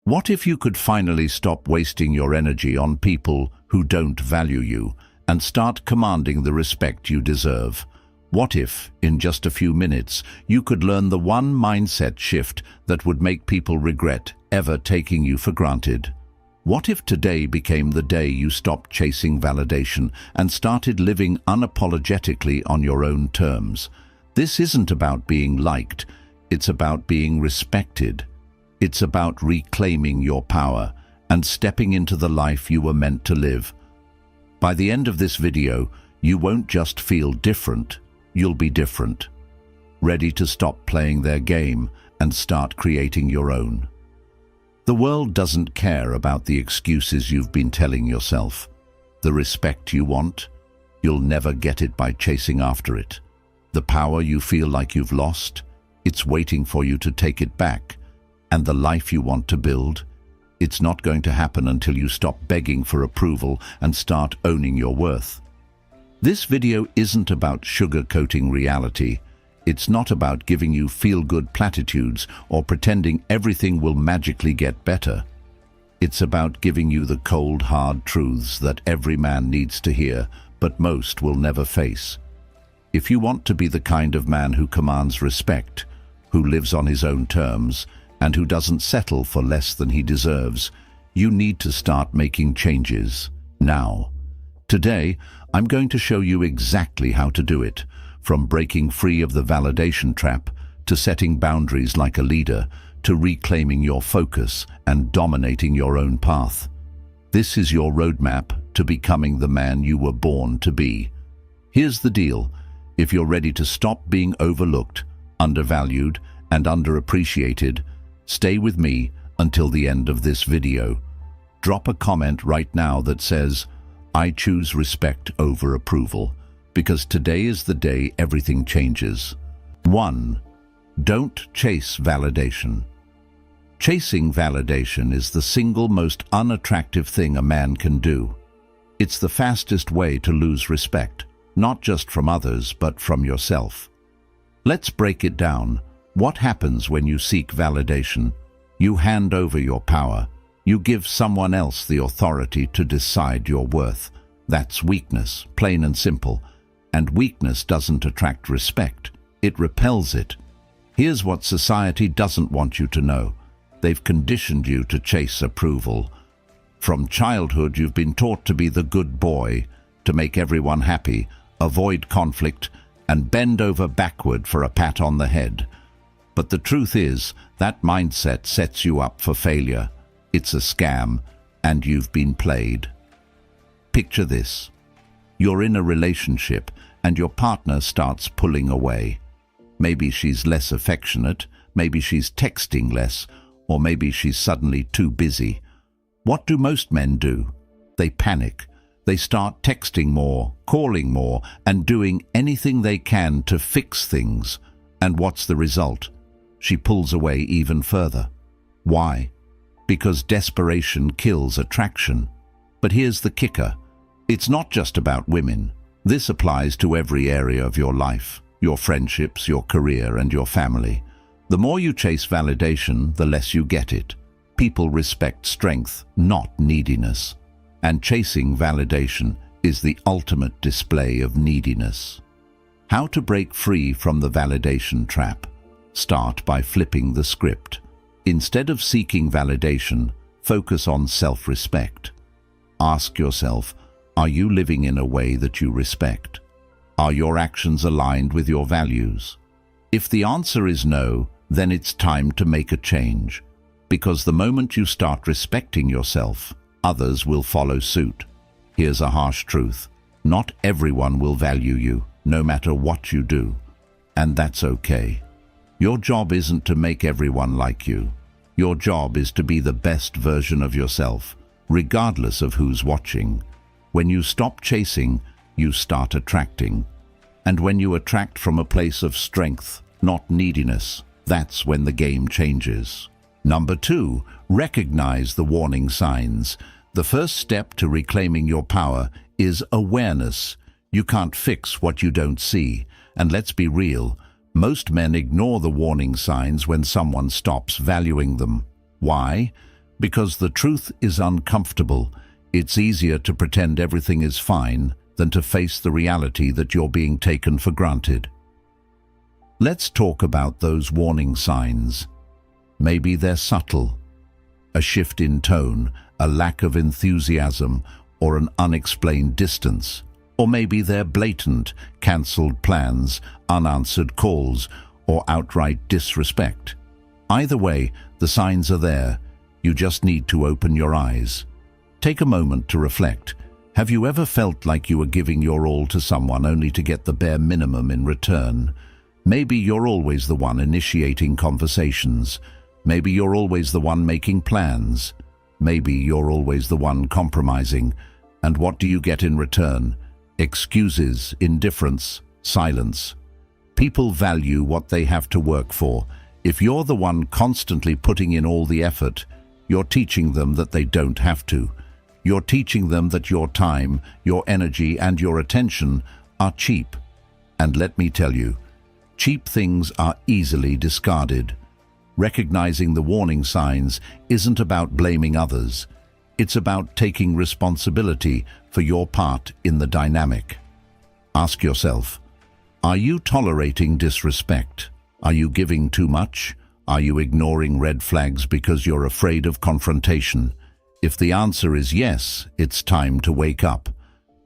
What if you could finally stop wasting your energy on people who don't value you and start commanding the respect you deserve? What if, in just a few minutes, you could learn the one mindset shift that would make people regret ever taking you for granted? What if today became the day you stopped chasing validation and started living unapologetically on your own terms? This isn't about being liked, it's about being respected. It's about reclaiming your power and stepping into the life you were meant to live. By the end of this video, you won't just feel different, you'll be different. Ready to stop playing their game and start creating your own. The world doesn't care about the excuses you've been telling yourself. The respect you want, you'll never get it by chasing after it. The power you feel like you've lost, it's waiting for you to take it back. And the life you want to build, it's not going to happen until you stop begging for approval and start owning your worth. This video isn't about sugarcoating reality. It's not about giving you feel-good platitudes or pretending everything will magically get better. It's about giving you the cold, hard truths that every man needs to hear, but most will never face. If you want to be the kind of man who commands respect, who lives on his own terms, and who doesn't settle for less than he deserves, you need to start making changes now. Today, I'm going to show you exactly how to do it, from breaking free of the validation trap, to setting boundaries like a leader, to reclaiming your focus and dominating your own path. This is your roadmap to becoming the man you were born to be. Here's the deal. If you're ready to stop being overlooked, undervalued, and underappreciated, stay with me until the end of this video. Drop a comment right now that says, "I choose respect over approval," because today is the day everything changes. 1. Don't chase validation. Chasing validation is the single most unattractive thing a man can do. It's the fastest way to lose respect, not just from others, but from yourself. Let's break it down. What happens when you seek validation? You hand over your power. You give someone else the authority to decide your worth. That's weakness, plain and simple. And weakness doesn't attract respect. It repels it. Here's what society doesn't want you to know. They've conditioned you to chase approval. From childhood, you've been taught to be the good boy, to make everyone happy, avoid conflict, and bend over backward for a pat on the head. But the truth is, that mindset sets you up for failure. It's a scam, and you've been played. Picture this. You're in a relationship, and your partner starts pulling away. Maybe she's less affectionate, maybe she's texting less, or maybe she's suddenly too busy. What do most men do? They panic. They start texting more, calling more, and doing anything they can to fix things. And what's the result? She pulls away even further. Why? Because desperation kills attraction. But here's the kicker. It's not just about women. This applies to every area of your life, your friendships, your career, and your family. The more you chase validation, the less you get it. People respect strength, not neediness. And chasing validation is the ultimate display of neediness. How to break free from the validation trap? Start by flipping the script. Instead of seeking validation, focus on self-respect. Ask yourself, are you living in a way that you respect? Are your actions aligned with your values? If the answer is no, then it's time to make a change. Because the moment you start respecting yourself, others will follow suit. Here's a harsh truth. Not everyone will value you, no matter what you do. And that's okay. Your job isn't to make everyone like you. Your job is to be the best version of yourself, regardless of who's watching. When you stop chasing, you start attracting. And when you attract from a place of strength, not neediness, that's when the game changes. Number 2, recognize the warning signs. The first step to reclaiming your power is awareness. You can't fix what you don't see. And let's be real, most men ignore the warning signs when someone stops valuing them. Why? Because the truth is uncomfortable. It's easier to pretend everything is fine than to face the reality that you're being taken for granted. Let's talk about those warning signs. Maybe they're subtle. A shift in tone, a lack of enthusiasm, or an unexplained distance. Or maybe they're blatant, cancelled plans, unanswered calls, or outright disrespect. Either way, the signs are there. You just need to open your eyes. Take a moment to reflect. Have you ever felt like you were giving your all to someone only to get the bare minimum in return? Maybe you're always the one initiating conversations. Maybe you're always the one making plans. Maybe you're always the one compromising. And what do you get in return? Excuses, indifference, silence. People value what they have to work for. If you're the one constantly putting in all the effort, you're teaching them that they don't have to. You're teaching them that your time, your energy, and your attention are cheap. And let me tell you, cheap things are easily discarded. Recognizing the warning signs isn't about blaming others. It's about taking responsibility for your part in the dynamic. Ask yourself, are you tolerating disrespect? Are you giving too much? Are you ignoring red flags because you're afraid of confrontation? If the answer is yes, it's time to wake up.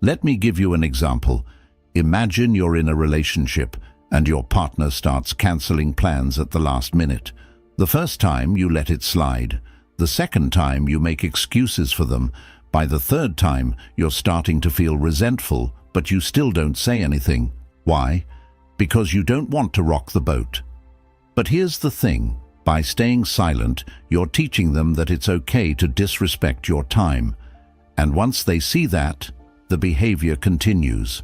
Let me give you an example. Imagine you're in a relationship and your partner starts cancelling plans at the last minute. The first time you let it slide. The second time you make excuses for them. By the third time you're starting to feel resentful, but you still don't say anything. Why? Because you don't want to rock the boat. But here's the thing. By staying silent, you're teaching them that it's okay to disrespect your time. And once they see that, the behavior continues.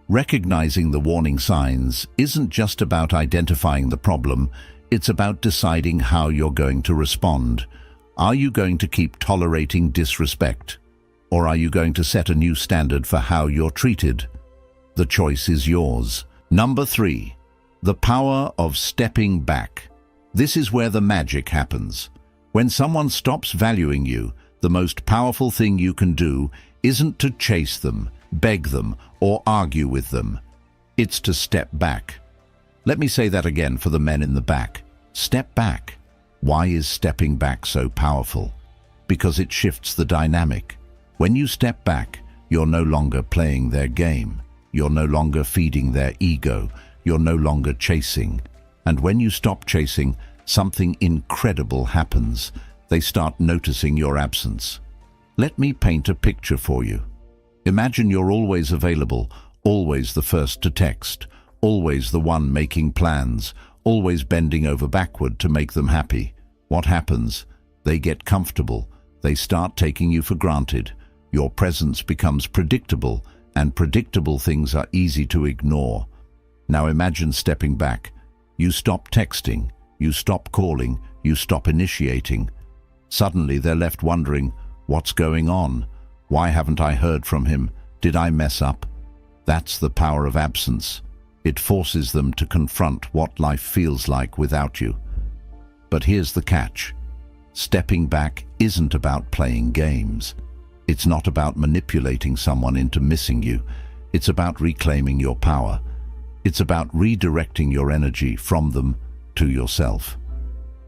Recognizing the warning signs isn't just about identifying the problem, it's about deciding how you're going to respond. Are you going to keep tolerating disrespect? Or are you going to set a new standard for how you're treated? The choice is yours. Number 3. The power of stepping back. This is where the magic happens. When someone stops valuing you, the most powerful thing you can do isn't to chase them, beg them, or argue with them. It's to step back. Let me say that again for the men in the back. Step back. Why is stepping back so powerful? Because it shifts the dynamic. When you step back, you're no longer playing their game. You're no longer feeding their ego. You're no longer chasing. And when you stop chasing, something incredible happens. They start noticing your absence. Let me paint a picture for you. Imagine you're always available, always the first to text, always the one making plans, always bending over backward to make them happy. What happens? They get comfortable. They start taking you for granted. Your presence becomes predictable, and predictable things are easy to ignore. Now imagine stepping back. You stop texting, you stop calling, you stop initiating. Suddenly they're left wondering, what's going on? Why haven't I heard from him? Did I mess up? That's the power of absence. It forces them to confront what life feels like without you. But here's the catch. Stepping back isn't about playing games. It's not about manipulating someone into missing you. It's about reclaiming your power. It's about redirecting your energy from them to yourself.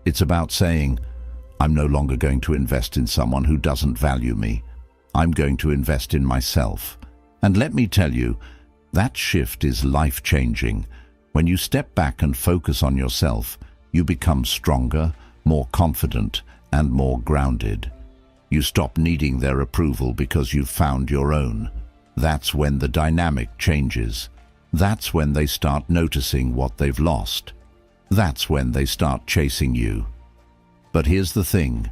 It's about saying, I'm no longer going to invest in someone who doesn't value me. I'm going to invest in myself. And let me tell you, that shift is life-changing. When you step back and focus on yourself, you become stronger, more confident, and more grounded. You stop needing their approval because you've found your own. That's when the dynamic changes. That's when they start noticing what they've lost. That's when they start chasing you. But here's the thing.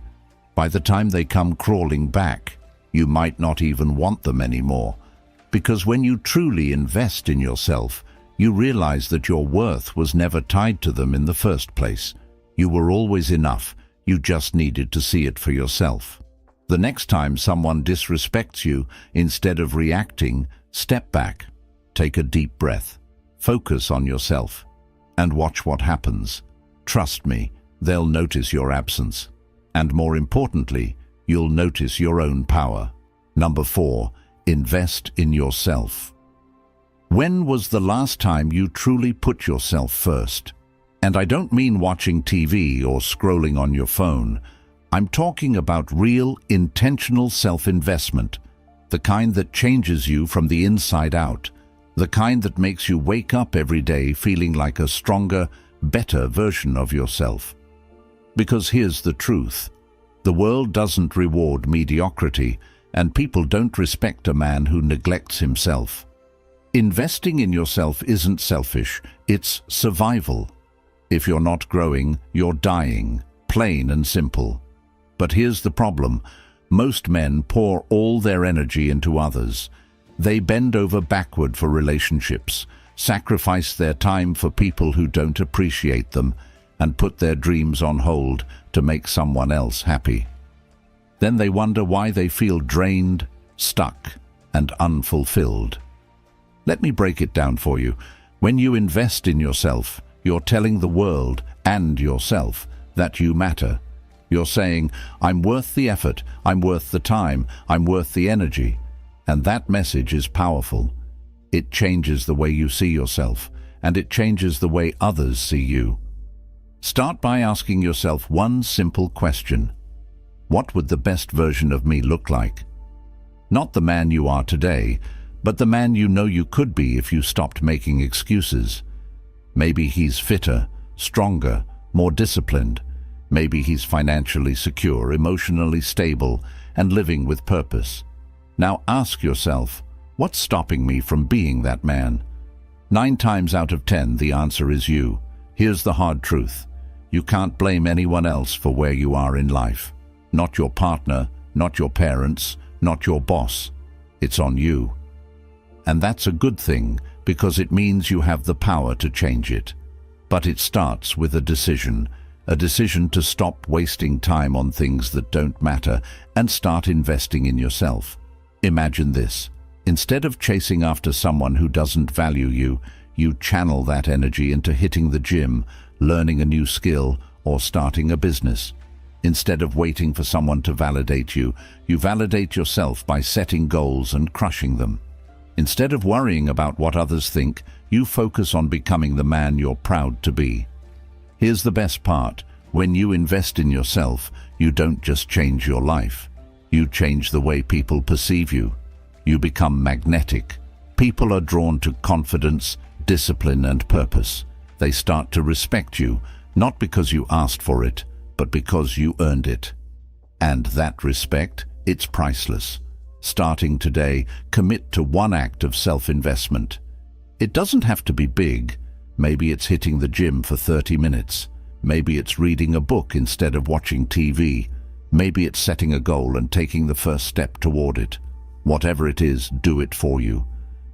By the time they come crawling back, you might not even want them anymore. Because when you truly invest in yourself, you realize that your worth was never tied to them in the first place. You were always enough. You just needed to see it for yourself. The next time someone disrespects you, instead of reacting, step back. Take a deep breath. Focus on yourself. And watch what happens. Trust me, they'll notice your absence. And more importantly, you'll notice your own power. Number 4, invest in yourself. When was the last time you truly put yourself first? And I don't mean watching TV or scrolling on your phone. I'm talking about real, intentional self-investment, the kind that changes you from the inside out, the kind that makes you wake up every day feeling like a stronger, better version of yourself. Because here's the truth. The world doesn't reward mediocrity, and people don't respect a man who neglects himself. Investing in yourself isn't selfish, it's survival. If you're not growing, you're dying, plain and simple. But here's the problem. Most men pour all their energy into others. They bend over backward for relationships, sacrifice their time for people who don't appreciate them, and put their dreams on hold to make someone else happy. Then they wonder why they feel drained, stuck, and unfulfilled. Let me break it down for you. When you invest in yourself, you're telling the world and yourself that you matter. You're saying, I'm worth the effort, I'm worth the time, I'm worth the energy. And that message is powerful. It changes the way you see yourself, and it changes the way others see you. Start by asking yourself one simple question. What would the best version of me look like? Not the man you are today, but the man you know you could be if you stopped making excuses. Maybe he's fitter, stronger, more disciplined. Maybe he's financially secure, emotionally stable, and living with purpose. Now ask yourself, what's stopping me from being that man? 9 times out of 10, the answer is you. Here's the hard truth. You can't blame anyone else for where you are in life. Not your partner, not your parents, not your boss. It's on you. And that's a good thing, because it means you have the power to change it. But it starts with a decision to stop wasting time on things that don't matter and start investing in yourself. Imagine this. Instead of chasing after someone who doesn't value you, you channel that energy into hitting the gym, learning a new skill, or starting a business. Instead of waiting for someone to validate you, you validate yourself by setting goals and crushing them. Instead of worrying about what others think, you focus on becoming the man you're proud to be. Here's the best part. When you invest in yourself, you don't just change your life. You change the way people perceive you. You become magnetic. People are drawn to confidence, discipline, and purpose. They start to respect you, not because you asked for it, but because you earned it. And that respect, it's priceless. Starting today, commit to one act of self-investment. It doesn't have to be big. Maybe it's hitting the gym for 30 minutes. Maybe it's reading a book instead of watching TV. Maybe it's setting a goal and taking the first step toward it. Whatever it is, do it for you.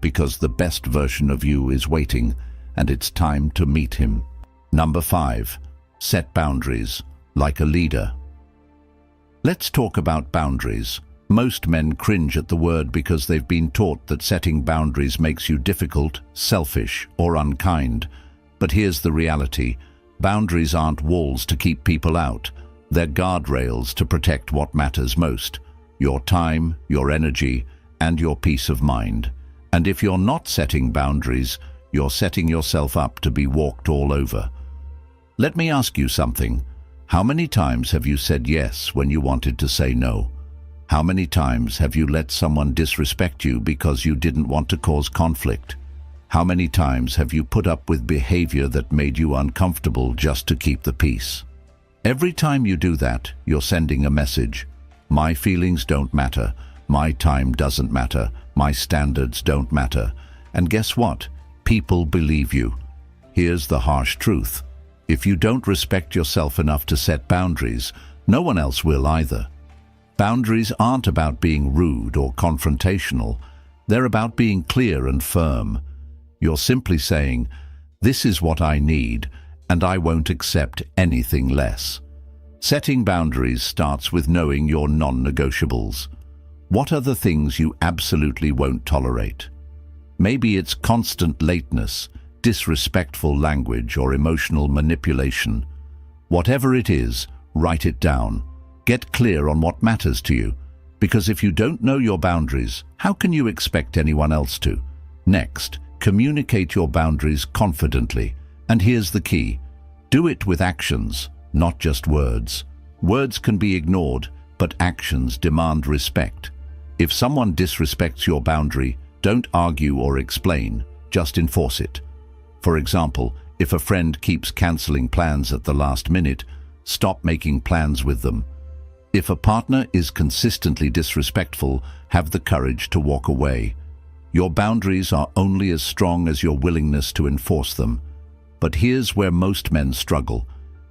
Because the best version of you is waiting, and it's time to meet him. Number 5. Set boundaries, like a leader. Let's talk about boundaries. Most men cringe at the word because they've been taught that setting boundaries makes you difficult, selfish, or unkind. But here's the reality. Boundaries aren't walls to keep people out. They're guardrails to protect what matters most: your time, your energy, and your peace of mind. And if you're not setting boundaries, you're setting yourself up to be walked all over. Let me ask you something. How many times have you said yes when you wanted to say no? How many times have you let someone disrespect you because you didn't want to cause conflict? How many times have you put up with behavior that made you uncomfortable just to keep the peace? Every time you do that, you're sending a message. My feelings don't matter. My time doesn't matter. My standards don't matter. And guess what? People believe you. Here's the harsh truth. If you don't respect yourself enough to set boundaries, no one else will either. Boundaries aren't about being rude or confrontational. They're about being clear and firm. You're simply saying, this is what I need, and I won't accept anything less. Setting boundaries starts with knowing your non-negotiables. What are the things you absolutely won't tolerate? Maybe it's constant lateness, disrespectful language, or emotional manipulation. Whatever it is, write it down. Get clear on what matters to you, because if you don't know your boundaries, how can you expect anyone else to? Next, communicate your boundaries confidently. And here's the key. Do it with actions, not just words. Words can be ignored, but actions demand respect. If someone disrespects your boundary, don't argue or explain, just enforce it. For example, if a friend keeps canceling plans at the last minute, stop making plans with them. If a partner is consistently disrespectful, have the courage to walk away. Your boundaries are only as strong as your willingness to enforce them. But here's where most men struggle.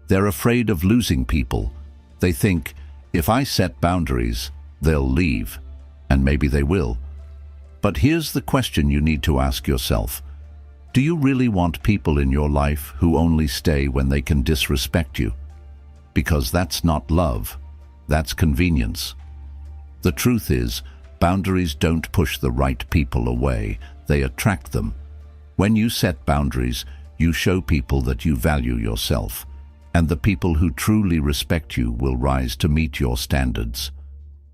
They're afraid of losing people. They think, if I set boundaries, they'll leave. And maybe they will. But here's the question you need to ask yourself. Do you really want people in your life who only stay when they can disrespect you? Because that's not love. That's convenience. The truth is, boundaries don't push the right people away, they attract them. When you set boundaries, you show people that you value yourself, and the people who truly respect you will rise to meet your standards.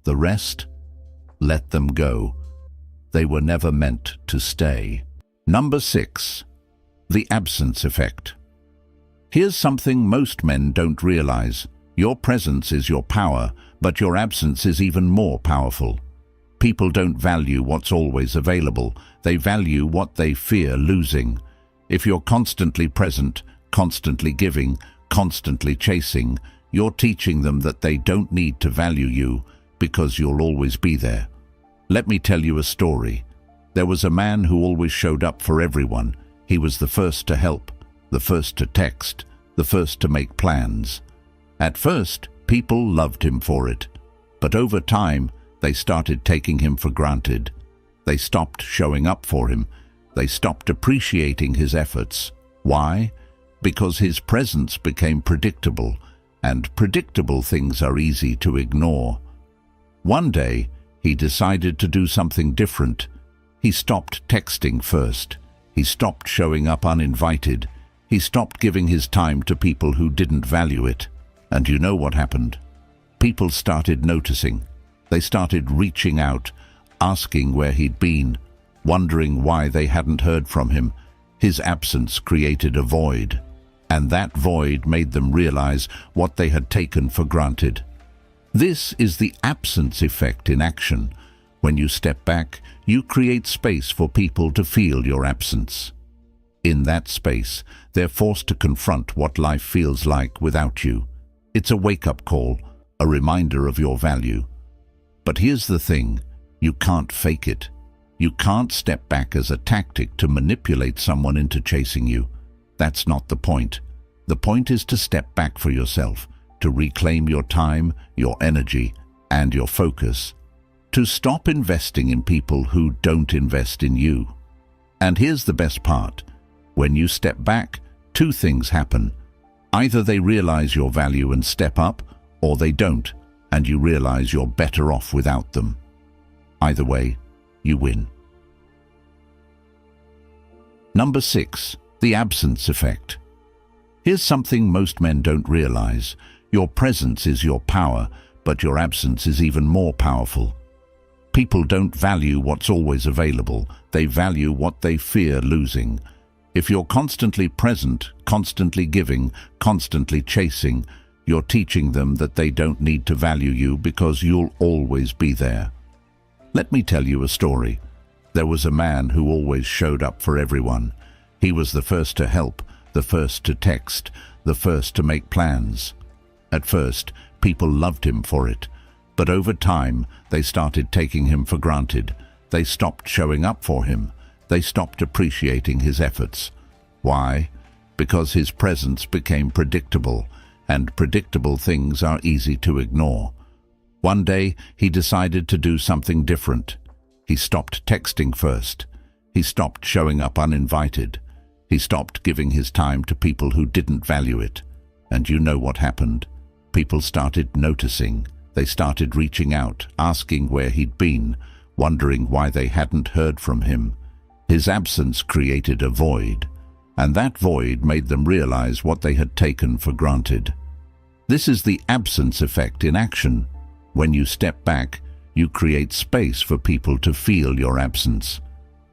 The rest? Let them go. They were never meant to stay. Number 6. The absence effect. Here's something most men don't realize. Your presence is your power, but your absence is even more powerful. People don't value what's always available. They value what they fear losing. If you're constantly present, constantly giving, constantly chasing, you're teaching them that they don't need to value you because you'll always be there. Let me tell you a story. There was a man who always showed up for everyone. He was the first to help, the first to text, the first to make plans. At first, people loved him for it. But over time, they started taking him for granted. They stopped showing up for him. They stopped appreciating his efforts. Why? Because his presence became predictable, and predictable things are easy to ignore. One day, he decided to do something different. He stopped texting first. He stopped showing up uninvited. He stopped giving his time to people who didn't value it. And you know what happened? People started noticing. They started reaching out, asking where he'd been, wondering why they hadn't heard from him. His absence created a void, and that void made them realize what they had taken for granted. This is the absence effect in action. When you step back, you create space for people to feel your absence. In that space, they're forced to confront what life feels like without you. It's a wake-up call, a reminder of your value. But here's the thing, you can't fake it. You can't step back as a tactic to manipulate someone into chasing you. That's not the point. The point is to step back for yourself, to reclaim your time, your energy, and your focus. To stop investing in people who don't invest in you. And here's the best part. When you step back, two things happen. Either they realize your value and step up, or they don't, and you realize you're better off without them. Either way, you win. Number 6. The absence effect. Here's something most men don't realize. Your presence is your power, but your absence is even more powerful. People don't value what's always available. They value what they fear losing. If you're constantly present, constantly giving, constantly chasing, you're teaching them that they don't need to value you because you'll always be there. Let me tell you a story. There was a man who always showed up for everyone. He was the first to help, the first to text, the first to make plans. At first, people loved him for it. But over time, they started taking him for granted. They stopped showing up for him. They stopped appreciating his efforts. Why? Because his presence became predictable, and predictable things are easy to ignore. One day, he decided to do something different. He stopped texting first. He stopped showing up uninvited. He stopped giving his time to people who didn't value it. And you know what happened? People started noticing. They started reaching out, asking where he'd been, wondering why they hadn't heard from him. His absence created a void, and that void made them realize what they had taken for granted. This is the absence effect in action. When you step back, you create space for people to feel your absence.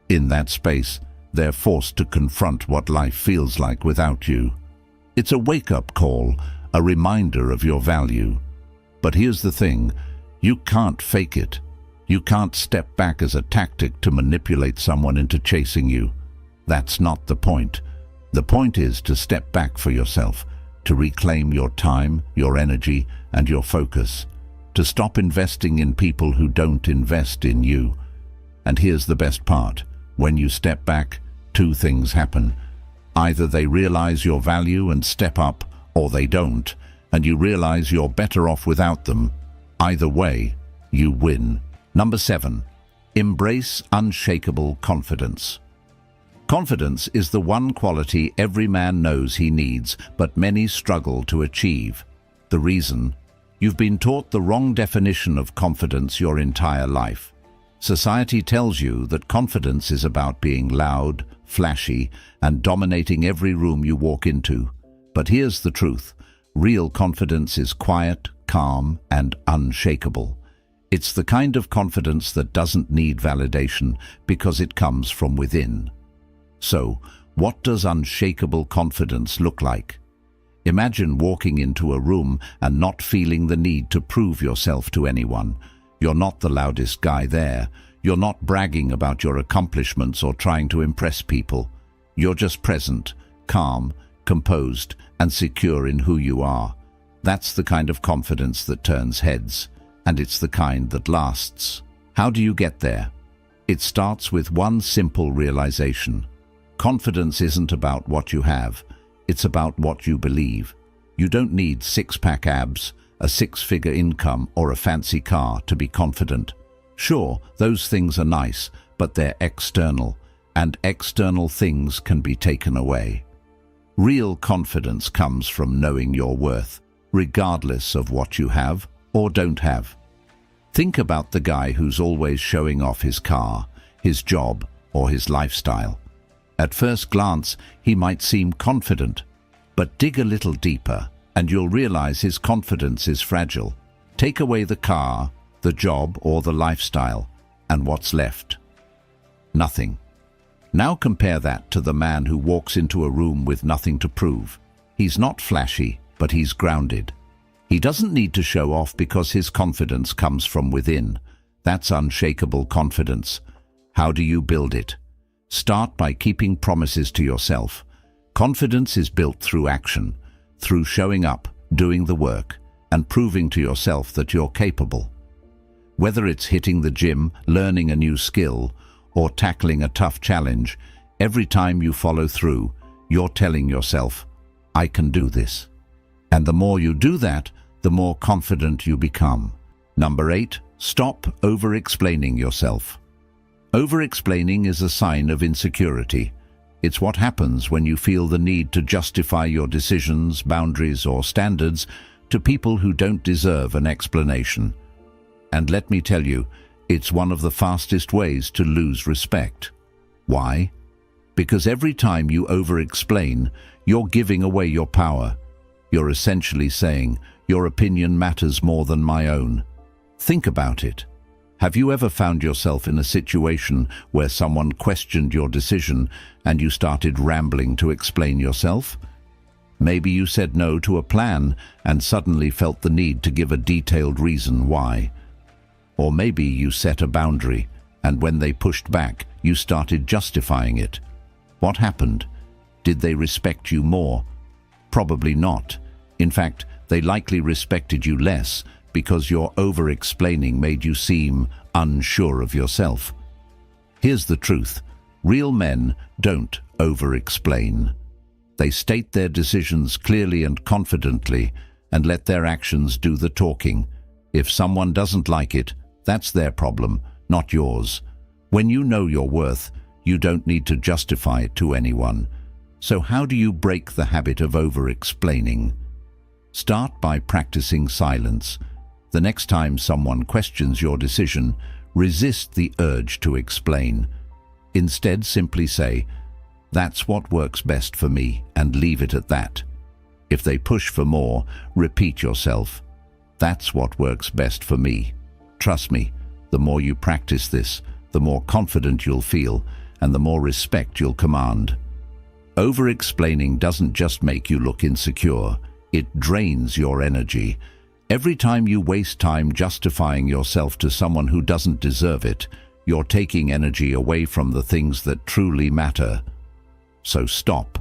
In that space, they're forced to confront what life feels like without you. It's a wake-up call, a reminder of your value. But here's the thing, you can't fake it. You can't step back as a tactic to manipulate someone into chasing you. That's not the point. The point is to step back for yourself, to reclaim your time, your energy, and your focus, to stop investing in people who don't invest in you. And here's the best part. When you step back, two things happen. Either they realize your value and step up, or they don't, and you realize you're better off without them. Either way, you win. Number 7. Embrace unshakable confidence. Confidence is the one quality every man knows he needs, but many struggle to achieve. The reason? You've been taught the wrong definition of confidence your entire life. Society tells you that confidence is about being loud, flashy, and dominating every room you walk into. But here's the truth. Real confidence is quiet, calm, and unshakable. It's the kind of confidence that doesn't need validation because it comes from within. So, what does unshakable confidence look like? Imagine walking into a room and not feeling the need to prove yourself to anyone. You're not the loudest guy there. You're not bragging about your accomplishments or trying to impress people. You're just present, calm, composed, and secure in who you are. That's the kind of confidence that turns heads, and it's the kind that lasts. How do you get there? It starts with one simple realization. Confidence isn't about what you have, it's about what you believe. You don't need six-pack abs, a six-figure income, or a fancy car to be confident. Sure, those things are nice, but they're external, and external things can be taken away. Real confidence comes from knowing your worth, regardless of what you have or don't have. Think about the guy who's always showing off his car, his job, or his lifestyle. At first glance, he might seem confident, but dig a little deeper and you'll realize his confidence is fragile. Take away the car, the job, or the lifestyle, and what's left? Nothing. Now compare that to the man who walks into a room with nothing to prove. He's not flashy, but he's grounded. He doesn't need to show off because his confidence comes from within. That's unshakable confidence. How do you build it? Start by keeping promises to yourself. Confidence is built through action, through showing up, doing the work, and proving to yourself that you're capable. Whether it's hitting the gym, learning a new skill, or tackling a tough challenge, every time you follow through, you're telling yourself, I can do this. And the more you do that, the more confident you become. Number 8, stop over-explaining yourself. Over-explaining is a sign of insecurity. It's what happens when you feel the need to justify your decisions, boundaries, or standards to people who don't deserve an explanation. And let me tell you, it's one of the fastest ways to lose respect. Why? Because every time you over-explain, you're giving away your power. You're essentially saying, your opinion matters more than my own. Think about it. Have you ever found yourself in a situation where someone questioned your decision and you started rambling to explain yourself? Maybe you said no to a plan and suddenly felt the need to give a detailed reason why. Or maybe you set a boundary, and when they pushed back, you started justifying it. What happened? Did they respect you more? Probably not. In fact, they likely respected you less because your over-explaining made you seem unsure of yourself. Here's the truth. Real men don't over-explain. They state their decisions clearly and confidently and let their actions do the talking. If someone doesn't like it, that's their problem, not yours. When you know your worth, you don't need to justify it to anyone. So how do you break the habit of over-explaining? Start by practicing silence. The next time someone questions your decision, resist the urge to explain. Instead, simply say, "That's what works best for me," and leave it at that. If they push for more, repeat yourself, "That's what works best for me." Trust me, the more you practice this, the more confident you'll feel and the more respect you'll command. Over-explaining doesn't just make you look insecure, it drains your energy. Every time you waste time justifying yourself to someone who doesn't deserve it, you're taking energy away from the things that truly matter. So stop.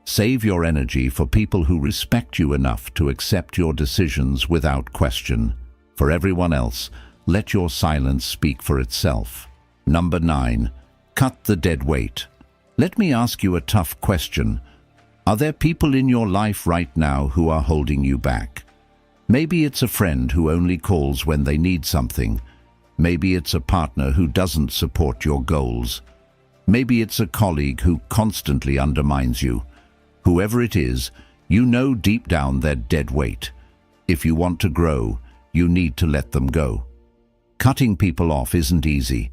Save your energy for people who respect you enough to accept your decisions without question. For everyone else, let your silence speak for itself. Number 9. Cut the dead weight. Let me ask you a tough question. Are there people in your life right now who are holding you back? Maybe it's a friend who only calls when they need something. Maybe it's a partner who doesn't support your goals. Maybe it's a colleague who constantly undermines you. Whoever it is, you know deep down they're dead weight. If you want to grow, you need to let them go. Cutting people off isn't easy.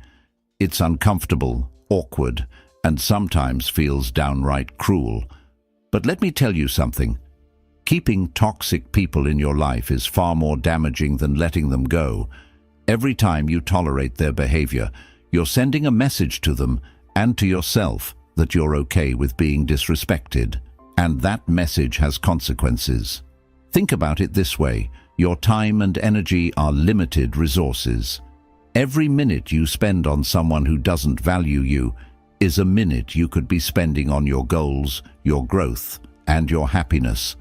It's uncomfortable, awkward, and sometimes feels downright cruel. But let me tell you something. Keeping toxic people in your life is far more damaging than letting them go. Every time you tolerate their behavior, you're sending a message to them and to yourself that you're okay with being disrespected. And that message has consequences. Think about it this way. Your time and energy are limited resources. Every minute you spend on someone who doesn't value you is a minute you could be spending on your goals, your growth, and your happiness.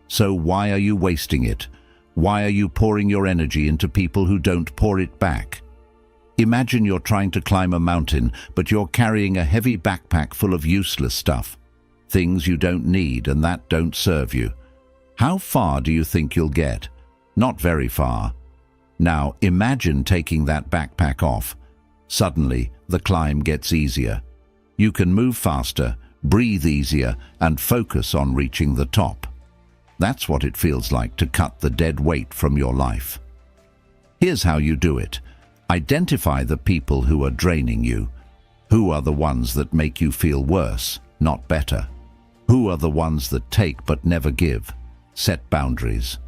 So why are you wasting it? Why are you pouring your energy into people who don't pour it back? Imagine you're trying to climb a mountain, but you're carrying a heavy backpack full of useless stuff. Things you don't need and that don't serve you. How far do you think you'll get? Not very far. Now imagine taking that backpack off. Suddenly, the climb gets easier. You can move faster, breathe easier, and focus on reaching the top. That's what it feels like to cut the dead weight from your life. Here's how you do it. Identify the people who are draining you. Who are the ones that make you feel worse, not better? Who are the ones that take but never give? Set boundaries.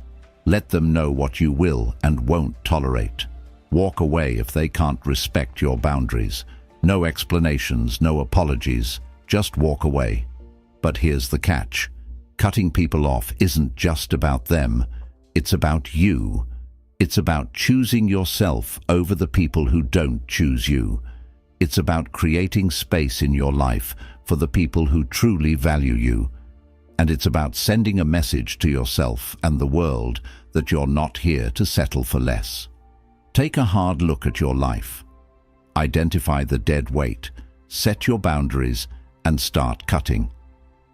Let them know what you will and won't tolerate. Walk away if they can't respect your boundaries. No explanations, no apologies, just walk away. But here's the catch. Cutting people off isn't just about them, it's about you. It's about choosing yourself over the people who don't choose you. It's about creating space in your life for the people who truly value you. And it's about sending a message to yourself and the world that you're not here to settle for less. Take a hard look at your life. Identify the dead weight, set your boundaries, and start cutting.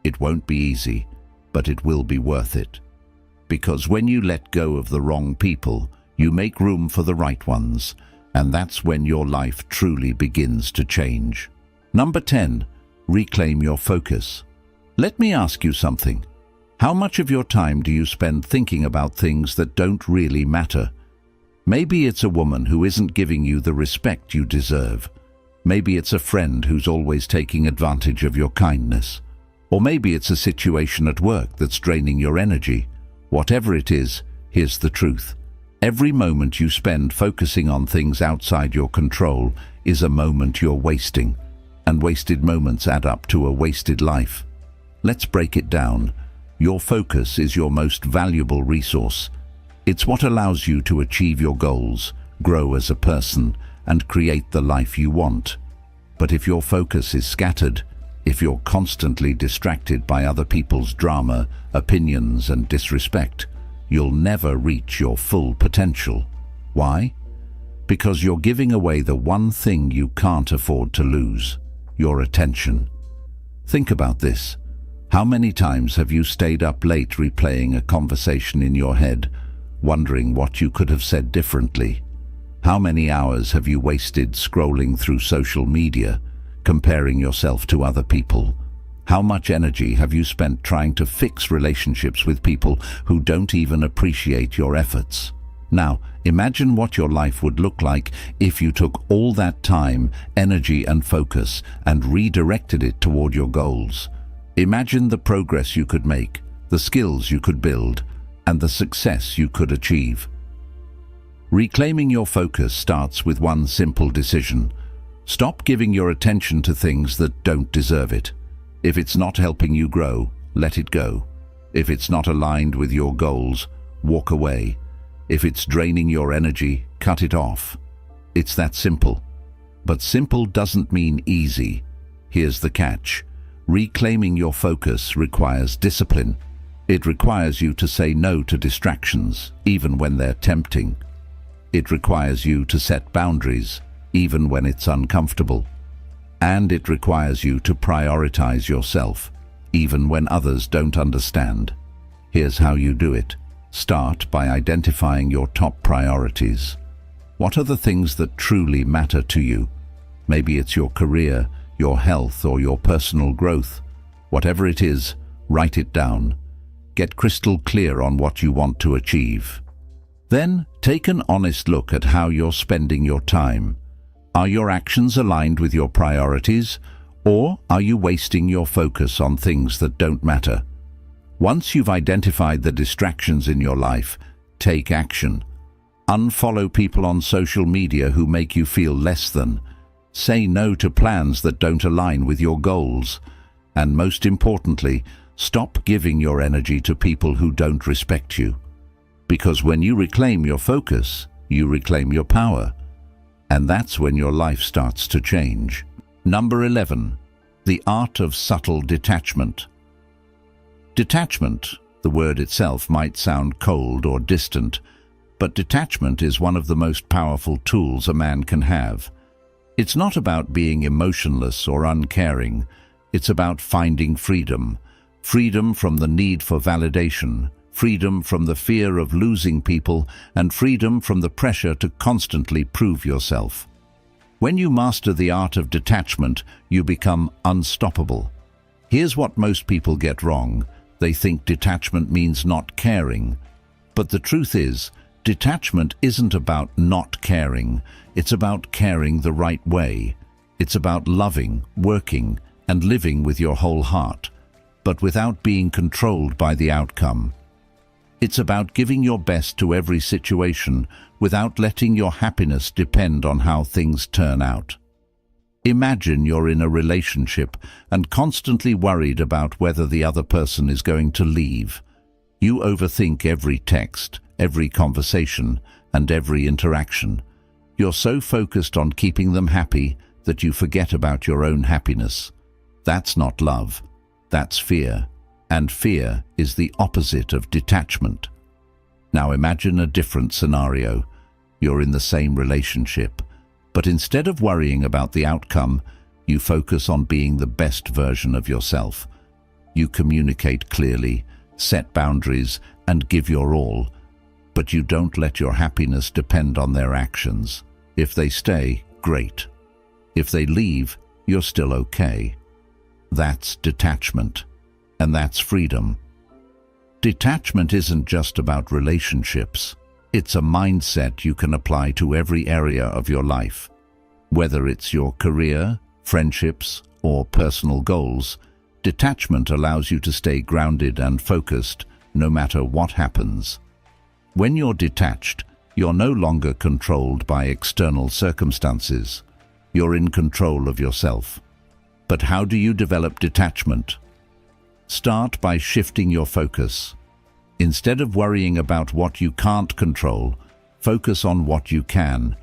It won't be easy, but it will be worth it. Because when you let go of the wrong people, you make room for the right ones, and that's when your life truly begins to change. Number 10, reclaim your focus. Let me ask you something. How much of your time do you spend thinking about things that don't really matter? Maybe it's a woman who isn't giving you the respect you deserve. Maybe it's a friend who's always taking advantage of your kindness. Or maybe it's a situation at work that's draining your energy. Whatever it is, here's the truth. Every moment you spend focusing on things outside your control is a moment you're wasting. And wasted moments add up to a wasted life. Let's break it down. Your focus is your most valuable resource. It's what allows you to achieve your goals, grow as a person, and create the life you want. But if your focus is scattered, if you're constantly distracted by other people's drama, opinions, and disrespect, you'll never reach your full potential. Why? Because you're giving away the one thing you can't afford to lose, your attention. Think about this. How many times have you stayed up late replaying a conversation in your head, wondering what you could have said differently? How many hours have you wasted scrolling through social media, comparing yourself to other people? How much energy have you spent trying to fix relationships with people who don't even appreciate your efforts? Now, imagine what your life would look like if you took all that time, energy, and focus and redirected it toward your goals. Imagine the progress you could make, the skills you could build, and the success you could achieve. Reclaiming your focus starts with one simple decision. Stop giving your attention to things that don't deserve it. If it's not helping you grow, let it go. If it's not aligned with your goals, walk away. If it's draining your energy, cut it off. It's that simple. But simple doesn't mean easy. Here's the catch. Reclaiming your focus requires discipline. It requires you to say no to distractions, even when they're tempting. It requires you to set boundaries, even when it's uncomfortable. And it requires you to prioritize yourself, even when others don't understand. Here's how you do it. Start by identifying your top priorities. What are the things that truly matter to you? Maybe it's your career, your health, or your personal growth. Whatever it is, write it down. Get crystal clear on what you want to achieve. Then, take an honest look at how you're spending your time. Are your actions aligned with your priorities, or are you wasting your focus on things that don't matter? Once you've identified the distractions in your life, take action. Unfollow people on social media who make you feel less than. Say no to plans that don't align with your goals. And most importantly, stop giving your energy to people who don't respect you. Because when you reclaim your focus, you reclaim your power. And that's when your life starts to change. Number 11. The Art of Subtle Detachment. Detachment, the word itself might sound cold or distant, but detachment is one of the most powerful tools a man can have. It's not about being emotionless or uncaring. It's about finding freedom. Freedom from the need for validation, freedom from the fear of losing people, and freedom from the pressure to constantly prove yourself. When you master the art of detachment, you become unstoppable. Here's what most people get wrong. They think detachment means not caring. But the truth is, detachment isn't about not caring. It's about caring the right way. It's about loving, working, and living with your whole heart, but without being controlled by the outcome. It's about giving your best to every situation without letting your happiness depend on how things turn out. Imagine you're in a relationship and constantly worried about whether the other person is going to leave. You overthink every text, every conversation, and every interaction. You're so focused on keeping them happy that you forget about your own happiness. That's not love. That's fear. And fear is the opposite of detachment. Now imagine a different scenario. You're in the same relationship, but instead of worrying about the outcome, you focus on being the best version of yourself. You communicate clearly, set boundaries, and give your all, but you don't let your happiness depend on their actions. If they stay, great. If they leave, you're still okay. That's detachment, and that's freedom. Detachment isn't just about relationships. It's a mindset you can apply to every area of your life. Whether it's your career, friendships, or personal goals, detachment allows you to stay grounded and focused no matter what happens. When you're detached, you're no longer controlled by external circumstances. You're in control of yourself. But how do you develop detachment? Start by shifting your focus. Instead of worrying about what you can't control, focus on what you can.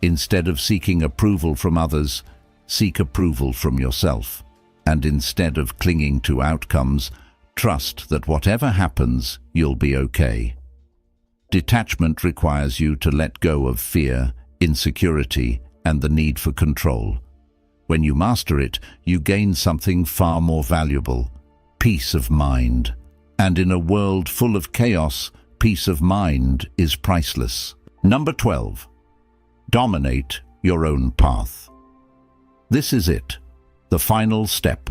Instead of seeking approval from others, seek approval from yourself. And instead of clinging to outcomes, trust that whatever happens, you'll be okay. Detachment requires you to let go of fear, insecurity, and the need for control. When you master it, you gain something far more valuable: peace of mind. And in a world full of chaos, peace of mind is priceless. Number 12. Dominate your own path. This is it, the final step,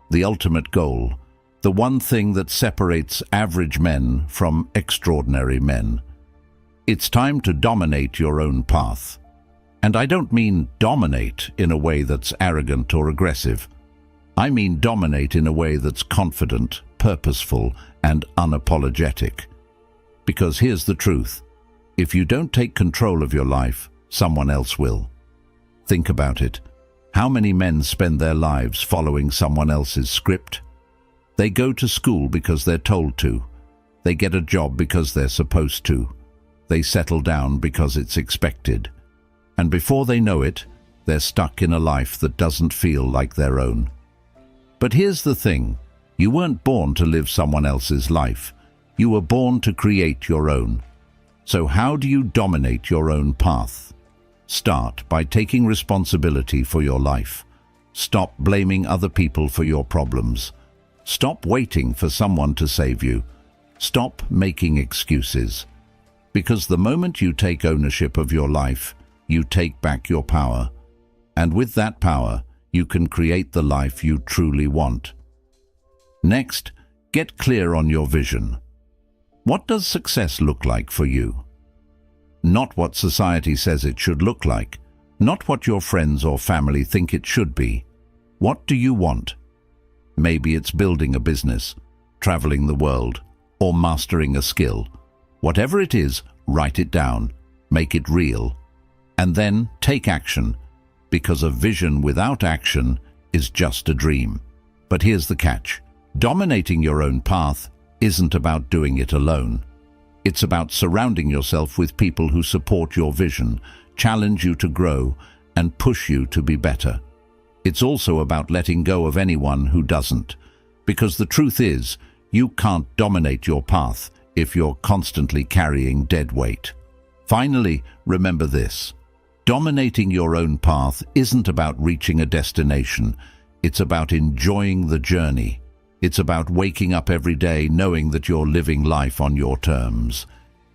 the ultimate goal, the one thing that separates average men from extraordinary men. It's time to dominate your own path. And I don't mean dominate in a way that's arrogant or aggressive. I mean dominate in a way that's confident, purposeful and unapologetic. Because here's the truth. If you don't take control of your life, someone else will. Think about it. How many men spend their lives following someone else's script? They go to school because they're told to. They get a job because they're supposed to. They settle down because it's expected. And before they know it, they're stuck in a life that doesn't feel like their own. But here's the thing. You weren't born to live someone else's life. You were born to create your own. So how do you dominate your own path? Start by taking responsibility for your life. Stop blaming other people for your problems. Stop waiting for someone to save you. Stop making excuses. Because the moment you take ownership of your life, you take back your power. And with that power, you can create the life you truly want. Next, get clear on your vision. What does success look like for you? Not what society says it should look like, not what your friends or family think it should be. What do you want? Maybe it's building a business, traveling the world, or mastering a skill. Whatever it is, write it down, make it real, and then take action, because a vision without action is just a dream. But here's the catch. Dominating your own path isn't about doing it alone. It's about surrounding yourself with people who support your vision, challenge you to grow, and push you to be better. It's also about letting go of anyone who doesn't, because the truth is, you can't dominate your path if you're constantly carrying dead weight. Finally, remember this. Dominating your own path isn't about reaching a destination. It's about enjoying the journey. It's about waking up every day knowing that you're living life on your terms.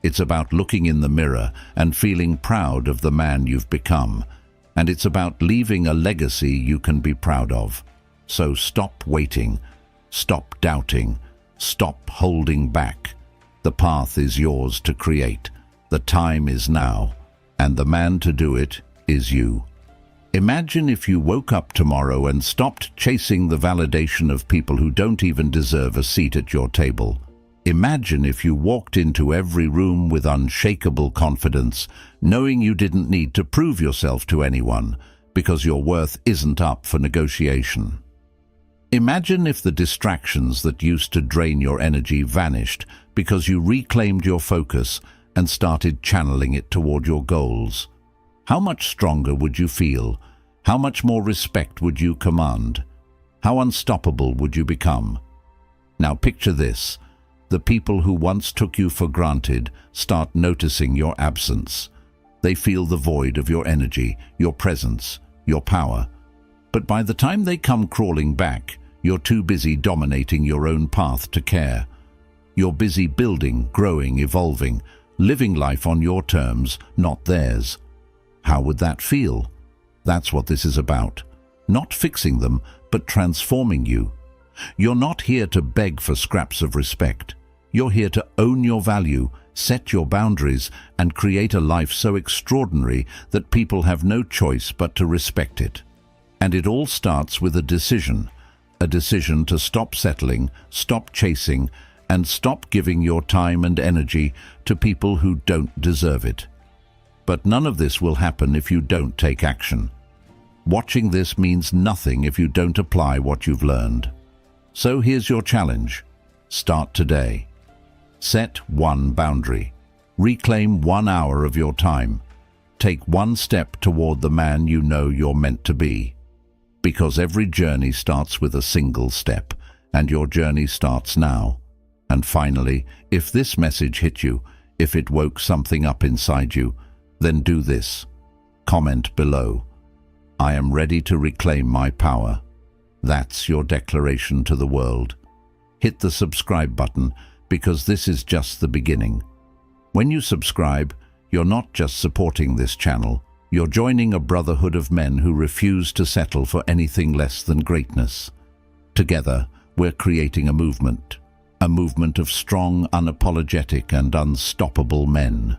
It's about looking in the mirror and feeling proud of the man you've become. And it's about leaving a legacy you can be proud of. So stop waiting. Stop doubting. Stop holding back. The path is yours to create. The time is now. And the man to do it is you. Imagine if you woke up tomorrow and stopped chasing the validation of people who don't even deserve a seat at your table. Imagine if you walked into every room with unshakable confidence, knowing you didn't need to prove yourself to anyone, because your worth isn't up for negotiation. Imagine if the distractions that used to drain your energy vanished because you reclaimed your focus and started channeling it toward your goals. How much stronger would you feel? How much more respect would you command? How unstoppable would you become? Now picture this. The people who once took you for granted start noticing your absence. They feel the void of your energy, your presence, your power. But by the time they come crawling back, you're too busy dominating your own path to care. You're busy building, growing, evolving, living life on your terms, not theirs. How would that feel? That's what this is about. Not fixing them, but transforming you. You're not here to beg for scraps of respect. You're here to own your value, set your boundaries, and create a life so extraordinary that people have no choice but to respect it. And it all starts with a decision to stop settling, stop chasing, and stop giving your time and energy to people who don't deserve it. But none of this will happen if you don't take action. Watching this means nothing if you don't apply what you've learned. So here's your challenge. Start today. Set one boundary. Reclaim 1 hour of your time. Take one step toward the man you know you're meant to be. Because every journey starts with a single step, and your journey starts now. And finally, if this message hit you, if it woke something up inside you, then do this. Comment below. I am ready to reclaim my power. That's your declaration to the world. Hit the subscribe button, because this is just the beginning. When you subscribe, you're not just supporting this channel, you're joining a brotherhood of men who refuse to settle for anything less than greatness. Together, we're creating a movement of strong, unapologetic, and unstoppable men.